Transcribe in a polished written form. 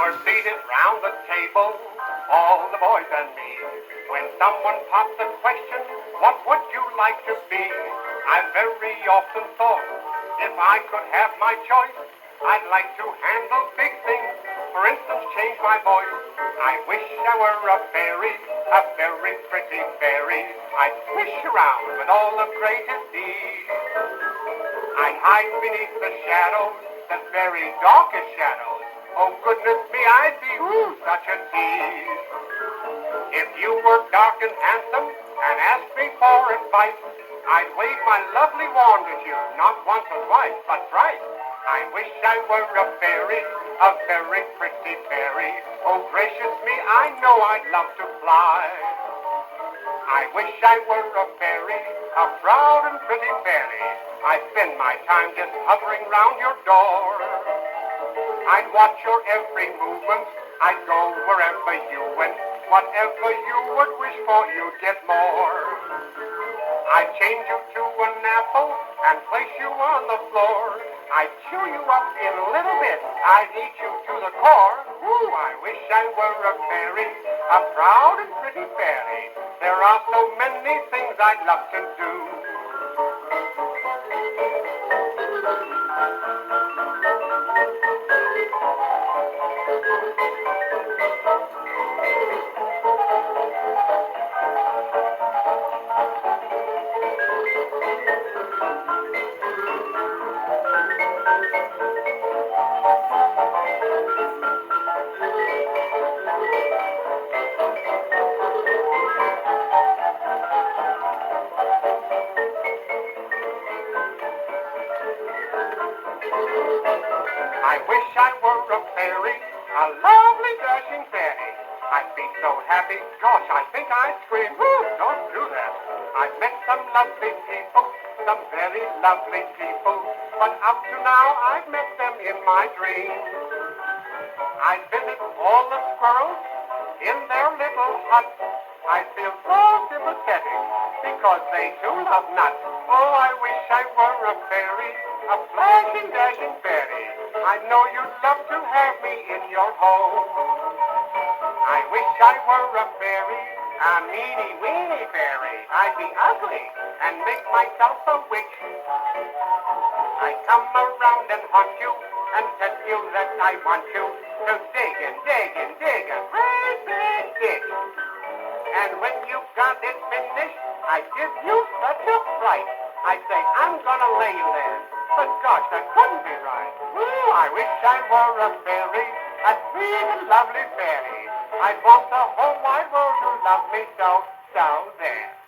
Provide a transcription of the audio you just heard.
We're seated round the table, all the boys and me, when someone pops the question, what would you like to be? I very often thought, if I could have my choice, I'd like to handle big things, for instance, change my voice. I wish I were a fairy, a very pretty fairy. I'd swish around with all the greatest ease. I'd hide beneath the shadows, the very darkest shadows. Oh, goodness me, I'd be, such a tease. If you were dark and handsome and asked me for advice, I'd wave my lovely wand at you, not once or twice, but thrice. I wish I were a fairy, a very pretty fairy. Oh, gracious me, I know I'd love to fly. I wish I were a fairy, a proud and pretty fairy. I'd spend my time just hovering round your door. I'd watch your every movement, I'd go wherever you went. Whatever you would wish for, you'd get more. I'd change you to an apple and place you on the floor. I'd chew you up in a little bit, I'd eat you to the core. I wish I were a fairy, a proud and pretty fairy. There are so many things I'd love to do. I wish I were a fairy, a lovely dashing fairy. I'd be so happy, gosh, I think I'd scream. Don't do that. I've met some lovely people, some very lovely people, but up to now I've met them in my dreams. I'd visit all the squirrels in their little huts. I feel so sympathetic because they too love nuts. Oh, I wish I were a fairy, a flashing, dashing fairy. I know you'd love to have me in your home. I wish I were a fairy, a meanie, weenie fairy. I'd be ugly and make myself a witch. I'd come around and haunt you and tell you that I want you to dig and dig and dig a great big ditch. And when you got it finished, I'd give you such a fright. I'd say, I'm gonna lay you there. But gosh, that couldn't be right. I wish I were a fairy, a sweet and lovely fairy. I'd want the whole wide world to love me so, so there.